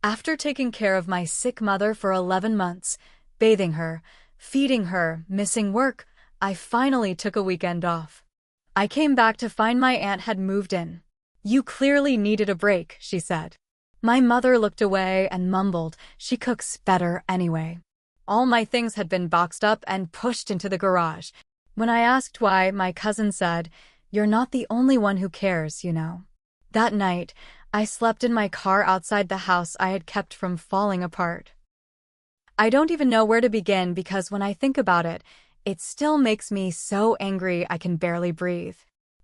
After taking care of my sick mother for 11 months, bathing her, feeding her, missing work, I finally took a weekend off. I came back to find my aunt had moved in. "You clearly needed a break," she said. My mother looked away and mumbled, "She cooks better anyway." All my things had been boxed up and pushed into the garage. When I asked why, my cousin said, "You're not the only one who cares, you know." That night, I slept in my car outside the house I had kept from falling apart. I don't even know where to begin because when I think about it, it still makes me so angry I can barely breathe.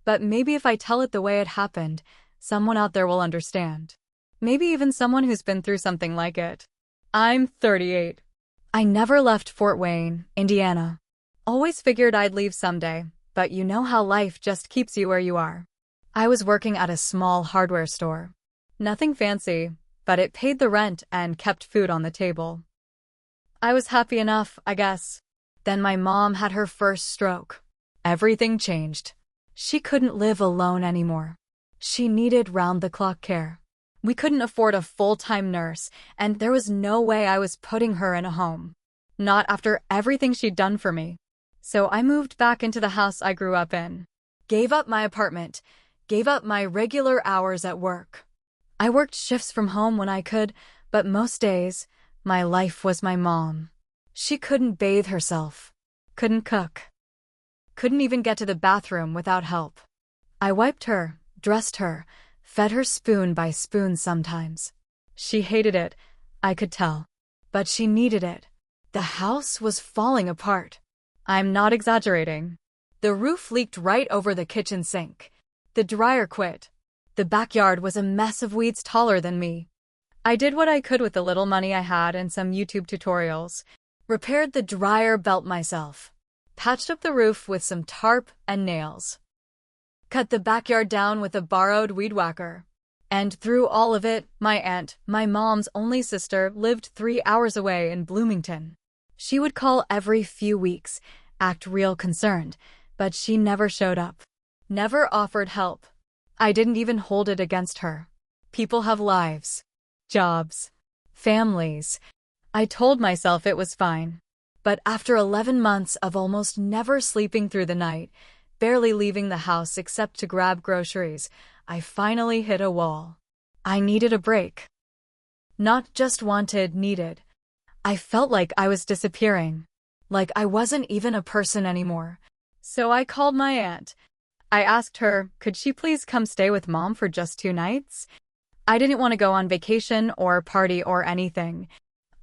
But maybe if I tell it the way it happened, someone out there will understand. Maybe even someone who's been through something like it. I'm 38. I never left Fort Wayne, Indiana. Always figured I'd leave someday, but you know how life just keeps you where you are. I was working at a small hardware store. Nothing fancy, but it paid the rent and kept food on the table. I was happy enough, I guess. Then my mom had her first stroke. Everything changed. She couldn't live alone anymore. She needed round-the-clock care. We couldn't afford a full-time nurse, and there was no way I was putting her in a home. Not after everything she'd done for me. So I moved back into the house I grew up in. Gave up my apartment. Gave up my regular hours at work. I worked shifts from home when I could, but most days, my life was my mom. She couldn't bathe herself. Couldn't cook. Couldn't even get to the bathroom without help. I wiped her, dressed her, fed her spoon by spoon sometimes. She hated it, I could tell. But she needed it. The house was falling apart. I'm not exaggerating. The roof leaked right over the kitchen sink. The dryer quit. The backyard was a mess of weeds taller than me. I did what I could with the little money I had and some YouTube tutorials. Repaired the dryer belt myself. Patched up the roof with some tarp and nails. Cut the backyard down with a borrowed weed whacker. And through all of it, my aunt, my mom's only sister, lived 3 hours away in Bloomington. She would call every few weeks, act real concerned, but she never showed up. Never offered help. I didn't even hold it against her. People have lives, jobs, families. I told myself it was fine. But after 11 months of almost never sleeping through the night, barely leaving the house except to grab groceries, I finally hit a wall. I needed a break. Not just wanted, needed. I felt like I was disappearing. Like I wasn't even a person anymore. So I called my aunt. I asked her, could she please come stay with Mom for just 2 nights? I didn't want to go on vacation or party or anything.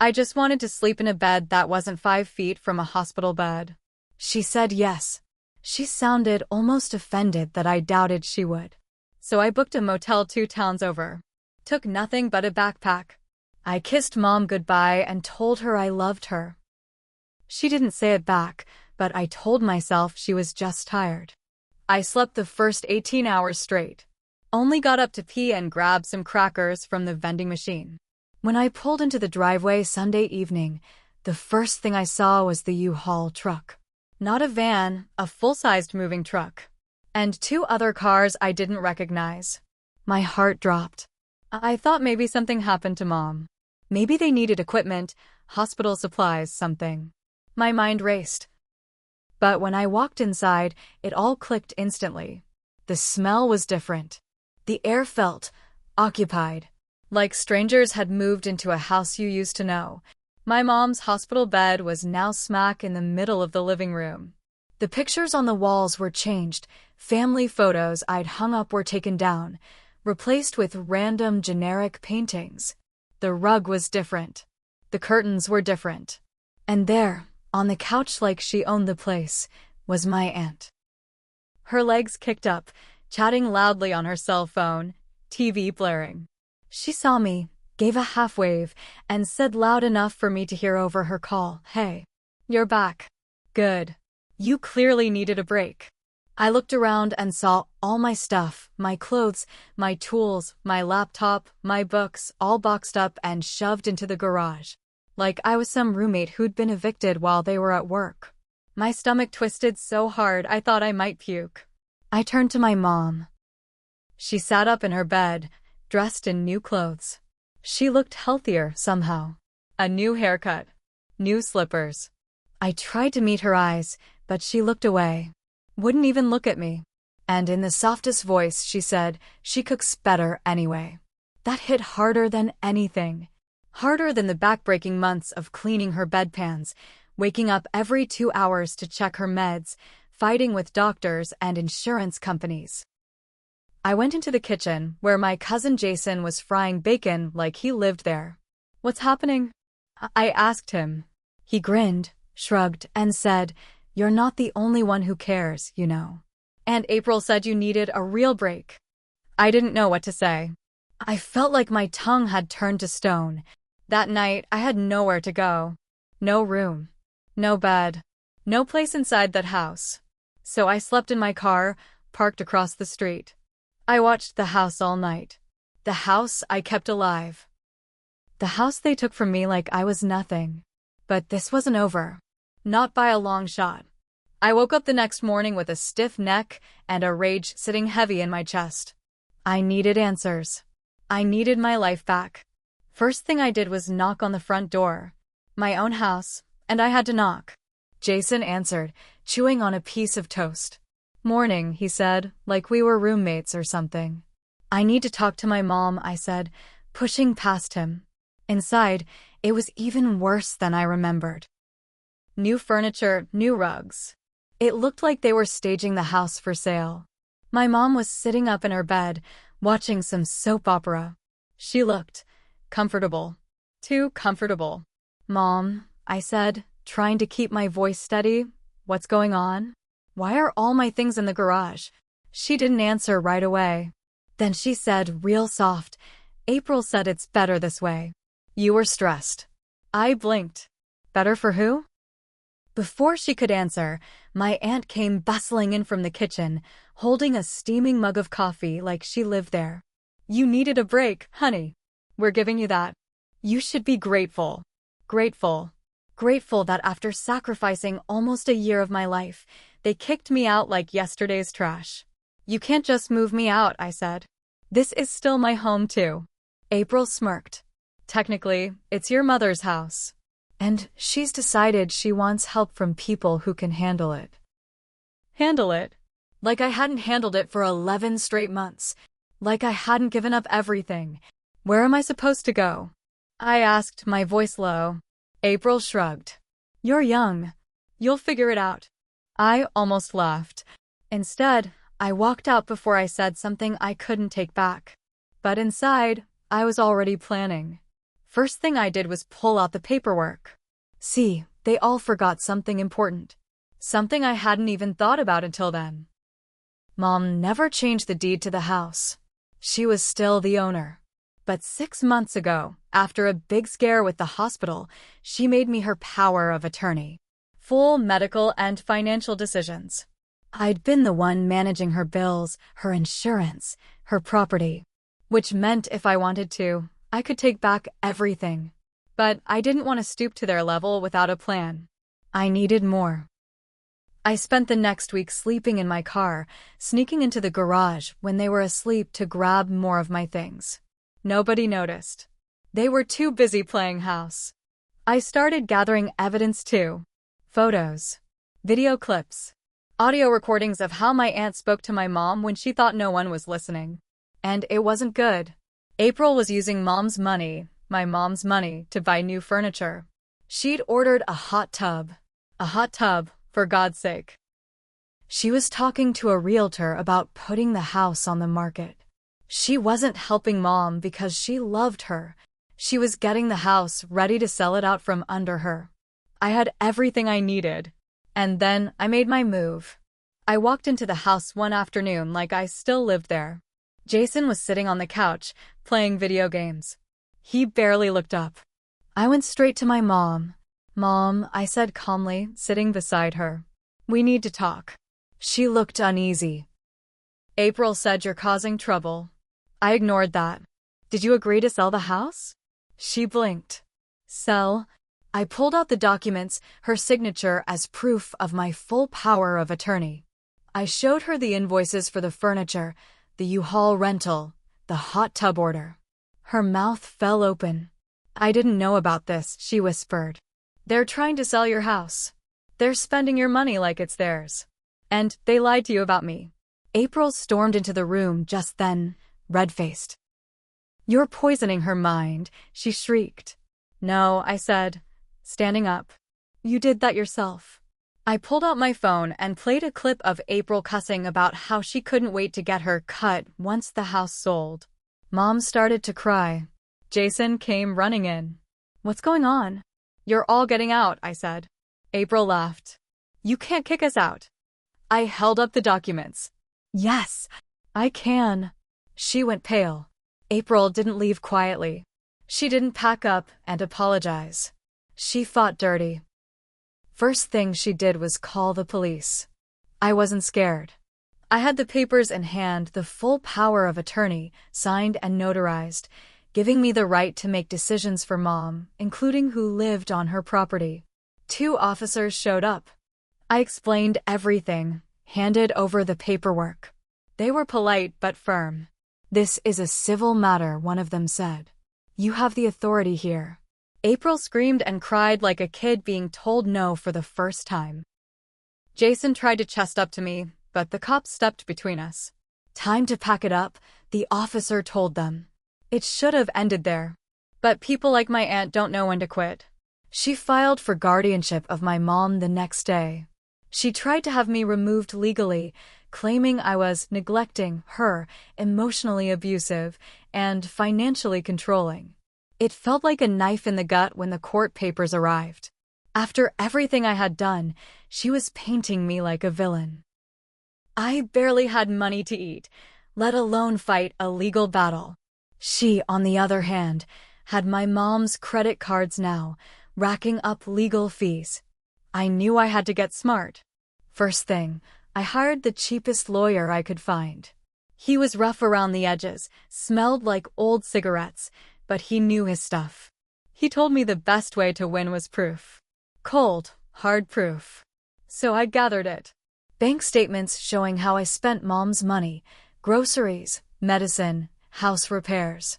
I just wanted to sleep in a bed that wasn't 5 feet from a hospital bed. She said yes. She sounded almost offended that I doubted she would. So I booked a motel 2 towns over. Took nothing but a backpack. I kissed Mom goodbye and told her I loved her. She didn't say it back, but I told myself she was just tired. I slept the first 18 hours straight. Only got up to pee and grab some crackers from the vending machine. When I pulled into the driveway Sunday evening, the first thing I saw was the U-Haul truck. Not a van, a full-sized moving truck. And 2 other cars I didn't recognize. My heart dropped. I thought maybe something happened to Mom. Maybe they needed equipment, hospital supplies, something. My mind raced. But when I walked inside, it all clicked instantly. The smell was different. The air felt occupied. Like strangers had moved into a house you used to know. My mom's hospital bed was now smack in the middle of the living room. The pictures on the walls were changed. Family photos I'd hung up were taken down, replaced with random generic paintings. The rug was different. The curtains were different. And there, on the couch like she owned the place, was my aunt. Her legs kicked up, chatting loudly on her cell phone, TV blaring. She saw me, gave a half wave, and said loud enough for me to hear over her call, "Hey, you're back. Good. You clearly needed a break." I looked around and saw all my stuff, my clothes, my tools, my laptop, my books, all boxed up and shoved into the garage. Like I was some roommate who'd been evicted while they were at work. My stomach twisted so hard I thought I might puke. I turned to my mom. She sat up in her bed, dressed in new clothes. She looked healthier somehow. A new haircut. New slippers. I tried to meet her eyes, but she looked away. Wouldn't even look at me. And in the softest voice she said, "She cooks better anyway." That hit harder than anything. Harder than the backbreaking months of cleaning her bedpans, waking up every 2 hours to check her meds, fighting with doctors and insurance companies. I went into the kitchen, where my cousin Jason was frying bacon like he lived there. "What's happening?" I asked him. He grinned, shrugged, and said, "You're not the only one who cares, you know. And April said you needed a real break." I didn't know what to say. I felt like my tongue had turned to stone. That night, I had nowhere to go. No room. No bed. No place inside that house. So I slept in my car, parked across the street. I watched the house all night. The house I kept alive. The house they took from me like I was nothing. But this wasn't over. Not by a long shot. I woke up the next morning with a stiff neck and a rage sitting heavy in my chest. I needed answers. I needed my life back. First thing I did was knock on the front door. My own house, and I had to knock. Jason answered, chewing on a piece of toast. "Morning," he said, like we were roommates or something. "I need to talk to my mom," I said, pushing past him. Inside, it was even worse than I remembered. New furniture, new rugs. It looked like they were staging the house for sale. My mom was sitting up in her bed, watching some soap opera. She looked comfortable. Too comfortable. "Mom," I said, trying to keep my voice steady, "what's going on? Why are all my things in the garage?" She didn't answer right away. Then she said, real soft, "April said it's better this way. You were stressed." I blinked. Better for who? Before she could answer, my aunt came bustling in from the kitchen, holding a steaming mug of coffee like she lived there. "You needed a break, honey. We're giving you that. You should be grateful. Grateful. Grateful that after sacrificing almost a year of my life, they kicked me out like yesterday's trash." "You can't just move me out," I said. "This is still my home too." April smirked. "Technically, it's your mother's house. And she's decided she wants help from people who can handle it." Handle it? Like I hadn't handled it for 11 straight months. Like I hadn't given up everything. "Where am I supposed to go?" I asked, my voice low. April shrugged. "You're young. You'll figure it out." I almost laughed. Instead, I walked out before I said something I couldn't take back. But inside, I was already planning. First thing I did was pull out the paperwork. See, they all forgot something important. Something I hadn't even thought about until then. Mom never changed the deed to the house. She was still the owner. But 6 months ago, after a big scare with the hospital, she made me her power of attorney. Full medical and financial decisions. I'd been the one managing her bills, her insurance, her property. Which meant if I wanted to, I could take back everything. But I didn't want to stoop to their level without a plan. I needed more. I spent the next week sleeping in my car, sneaking into the garage when they were asleep to grab more of my things. Nobody noticed. They were too busy playing house. I started gathering evidence too. Photos. Video clips. Audio recordings of how my aunt spoke to my mom when she thought no one was listening. And it wasn't good. April was using Mom's money, my mom's money, to buy new furniture. She'd ordered a hot tub. A hot tub, for God's sake. She was talking to a realtor about putting the house on the market. She wasn't helping Mom because she loved her. She was getting the house ready to sell it out from under her. I had everything I needed. And then I made my move. I walked into the house one afternoon like I still lived there. Jason was sitting on the couch, playing video games. He barely looked up. I went straight to my mom. "Mom," I said calmly, sitting beside her. "We need to talk." She looked uneasy. "April said you're causing trouble." I ignored that. "Did you agree to sell the house?" She blinked. "Sell?" I pulled out the documents, her signature as proof of my full power of attorney. I showed her the invoices for the furniture, the U-Haul rental, the hot tub order. Her mouth fell open. "I didn't know about this," she whispered. "They're trying to sell your house. They're spending your money like it's theirs. And they lied to you about me." April stormed into the room just then, red-faced. "You're poisoning her mind," she shrieked. "No," I said, standing up. "You did that yourself." I pulled out my phone and played a clip of April cussing about how she couldn't wait to get her cut once the house sold. Mom started to cry. Jason came running in. "What's going on?" "You're all getting out," I said. April laughed. "You can't kick us out." I held up the documents. "Yes, I can." She went pale. April didn't leave quietly. She didn't pack up and apologize. She fought dirty. First thing she did was call the police. I wasn't scared. I had the papers in hand, the full power of attorney, signed and notarized, giving me the right to make decisions for Mom, including who lived on her property. 2 officers showed up. I explained everything, handed over the paperwork. They were polite but firm. "This is a civil matter," one of them said. "You have the authority here." April screamed and cried like a kid being told no for the first time. Jason tried to chest up to me, but the cops stepped between us. "Time to pack it up," the officer told them. It should have ended there. But people like my aunt don't know when to quit. She filed for guardianship of my mom the next day. She tried to have me removed legally, claiming I was neglecting her, emotionally abusive, and financially controlling. It felt like a knife in the gut when the court papers arrived. After everything I had done, she was painting me like a villain. I barely had money to eat, let alone fight a legal battle. She, on the other hand, had my mom's credit cards now, racking up legal fees. I knew I had to get smart. First thing, I hired the cheapest lawyer I could find. He was rough around the edges, smelled like old cigarettes, but he knew his stuff. He told me the best way to win was proof. Cold, hard proof. So I gathered it. Bank statements showing how I spent Mom's money, groceries, medicine, house repairs.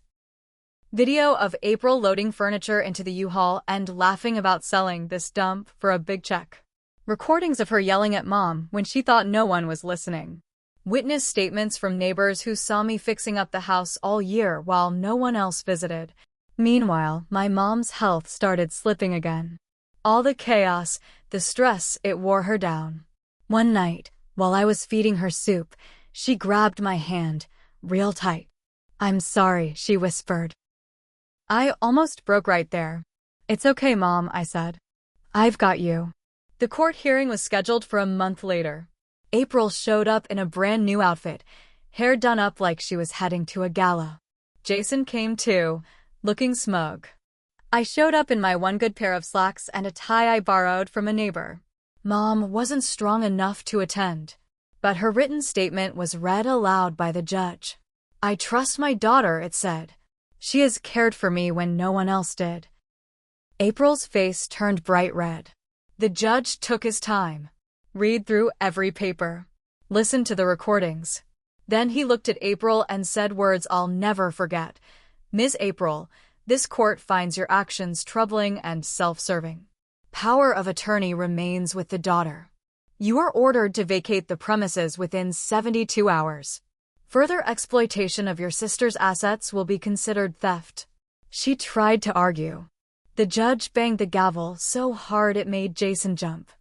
Video of April loading furniture into the U-Haul and laughing about selling this dump for a big check. Recordings of her yelling at Mom when she thought no one was listening. Witness statements from neighbors who saw me fixing up the house all year while no one else visited. Meanwhile, my mom's health started slipping again. All the chaos, the stress, it wore her down. One night, while I was feeding her soup, she grabbed my hand, real tight. "I'm sorry," she whispered. I almost broke right there. "It's okay, Mom," I said. "I've got you." The court hearing was scheduled for a month later. April showed up in a brand new outfit, hair done up like she was heading to a gala. Jason came too, looking smug. I showed up in my one good pair of slacks and a tie I borrowed from a neighbor. Mom wasn't strong enough to attend, but her written statement was read aloud by the judge. "I trust my daughter," it said. "She has cared for me when no one else did." April's face turned bright red. The judge took his time. Read through every paper. Listen to the recordings. Then he looked at April and said words I'll never forget. "Ms. April, this court finds your actions troubling and self-serving. Power of attorney remains with the daughter. You are ordered to vacate the premises within 72 hours. Further exploitation of your sister's assets will be considered theft." She tried to argue. The judge banged the gavel so hard it made Jason jump.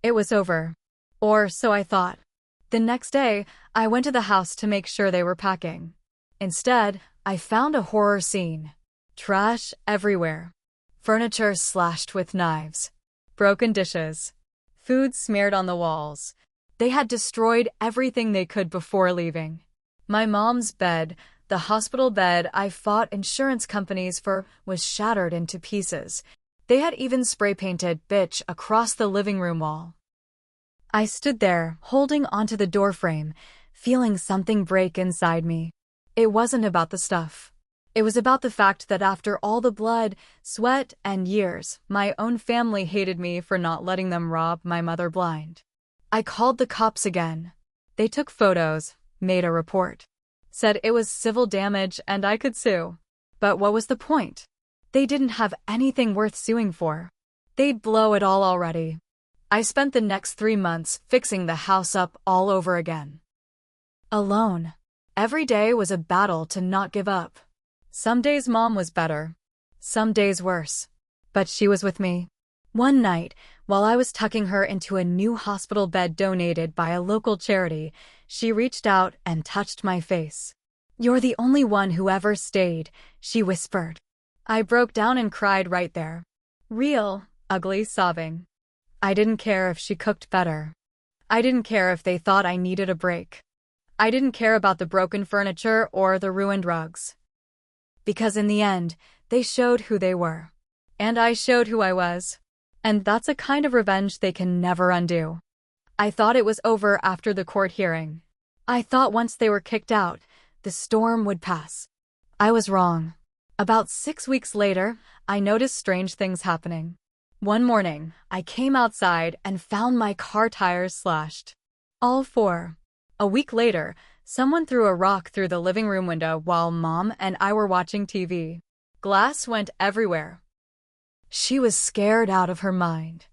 It was over. Or so I thought. The next day, I went to the house to make sure they were packing. Instead, I found a horror scene. Trash everywhere. Furniture slashed with knives. Broken dishes. Food smeared on the walls. They had destroyed everything they could before leaving. My mom's bed, the hospital bed I fought insurance companies for, was shattered into pieces. They had even spray-painted "bitch" across the living room wall. I stood there, holding onto the doorframe, feeling something break inside me. It wasn't about the stuff. It was about the fact that after all the blood, sweat, and years, my own family hated me for not letting them rob my mother blind. I called the cops again. They took photos, made a report. Said it was civil damage and I could sue. But what was the point? They didn't have anything worth suing for. They'd blow it all already. I spent the next 3 months fixing the house up all over again. Alone. Every day was a battle to not give up. Some days Mom was better. Some days worse. But she was with me. One night, while I was tucking her into a new hospital bed donated by a local charity, she reached out and touched my face. "You're the only one who ever stayed," she whispered. I broke down and cried right there. Real, ugly sobbing. I didn't care if she cooked better. I didn't care if they thought I needed a break. I didn't care about the broken furniture or the ruined rugs. Because in the end, they showed who they were. And I showed who I was. And that's a kind of revenge they can never undo. I thought it was over after the court hearing. I thought once they were kicked out, the storm would pass. I was wrong. About 6 weeks later, I noticed strange things happening. One morning, I came outside and found my car tires slashed. All 4. A week later, someone threw a rock through the living room window while Mom and I were watching TV. Glass went everywhere. She was scared out of her mind.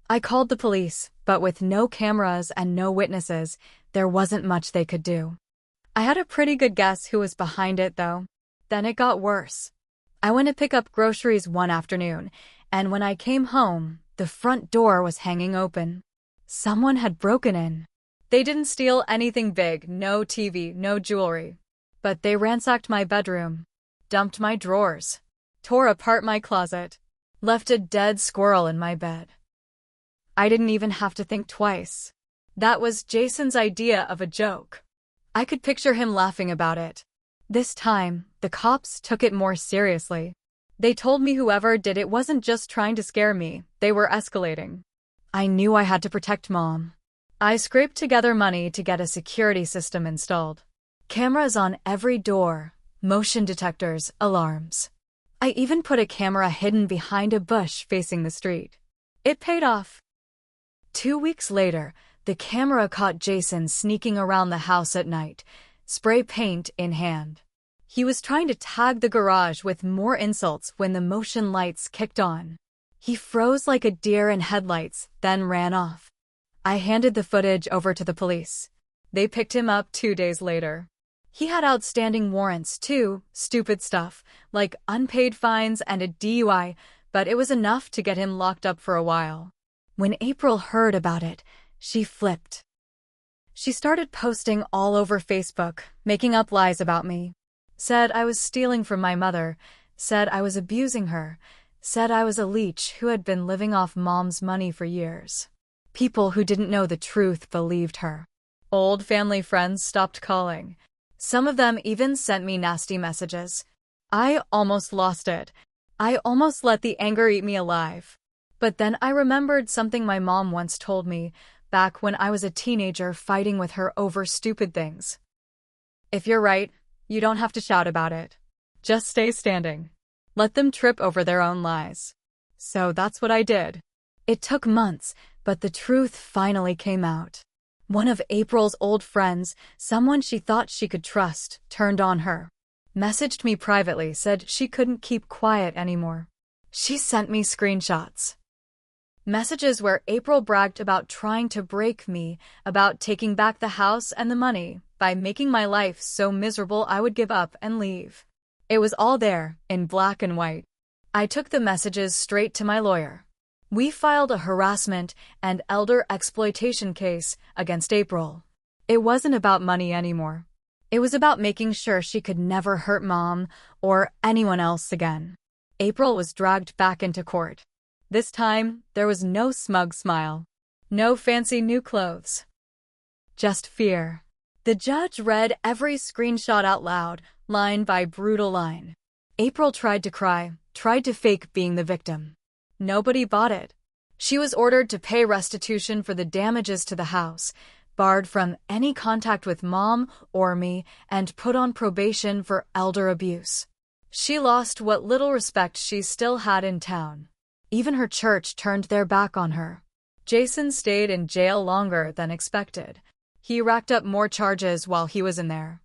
I called the police, but with no cameras and no witnesses, there wasn't much they could do. I had a pretty good guess who was behind it, though. Then it got worse. I went to pick up groceries one afternoon, and when I came home, the front door was hanging open. Someone had broken in. They didn't steal anything big, no TV, no jewelry. But they ransacked my bedroom, dumped my drawers, tore apart my closet, left a dead squirrel in my bed. I didn't even have to think twice. That was Jason's idea of a joke. I could picture him laughing about it. This time, the cops took it more seriously. They told me whoever did it wasn't just trying to scare me, they were escalating. I knew I had to protect Mom. I scraped together money to get a security system installed. Cameras on every door, motion detectors, alarms. I even put a camera hidden behind a bush facing the street. It paid off. 2 weeks later, the camera caught Jason sneaking around the house at night, spray paint in hand. He was trying to tag the garage with more insults when the motion lights kicked on. He froze like a deer in headlights, then ran off. I handed the footage over to the police. They picked him up 2 days later. He had outstanding warrants too, stupid stuff, like unpaid fines and a DUI, but it was enough to get him locked up for a while. When April heard about it, she flipped. She started posting all over Facebook, making up lies about me. Said I was stealing from my mother, said I was abusing her, said I was a leech who had been living off Mom's money for years. People who didn't know the truth believed her. Old family friends stopped calling. Some of them even sent me nasty messages. I almost lost it. I almost let the anger eat me alive. But then I remembered something my mom once told me, back when I was a teenager fighting with her over stupid things. If you're right, you don't have to shout about it. Just stay standing. Let them trip over their own lies. So that's what I did. It took months, but the truth finally came out. One of April's old friends, someone she thought she could trust, turned on her. Messaged me privately, said she couldn't keep quiet anymore. She sent me screenshots. Messages where April bragged about trying to break me, about taking back the house and the money, by making my life so miserable I would give up and leave. It was all there, in black and white. I took the messages straight to my lawyer. We filed a harassment and elder exploitation case against April. It wasn't about money anymore. It was about making sure she could never hurt Mom or anyone else again. April was dragged back into court. This time, there was no smug smile. No fancy new clothes. Just fear. The judge read every screenshot out loud, line by brutal line. April tried to cry, tried to fake being the victim. Nobody bought it. She was ordered to pay restitution for the damages to the house, barred from any contact with Mom or me, and put on probation for elder abuse. She lost what little respect she still had in town. Even her church turned their back on her. Jason stayed in jail longer than expected. He racked up more charges while he was in there.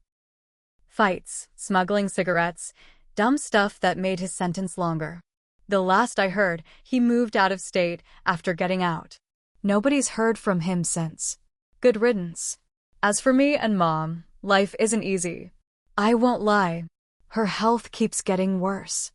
Fights, smuggling cigarettes, Dumb stuff that made his sentence longer. The last I heard, he moved out of state after getting out. Nobody's heard from him since. Good riddance. As for me and Mom, life isn't easy. I won't lie. Her health keeps getting worse.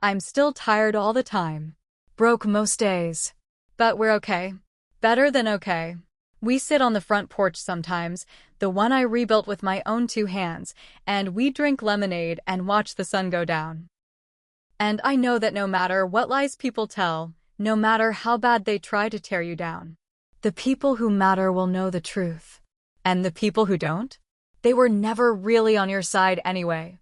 I'm still tired all the time. Broke most days. But we're okay. Better than okay. We sit on the front porch sometimes, the one I rebuilt with my own 2 hands, and we drink lemonade and watch the sun go down. And I know that no matter what lies people tell, no matter how bad they try to tear you down, the people who matter will know the truth. And the people who don't? They were never really on your side anyway.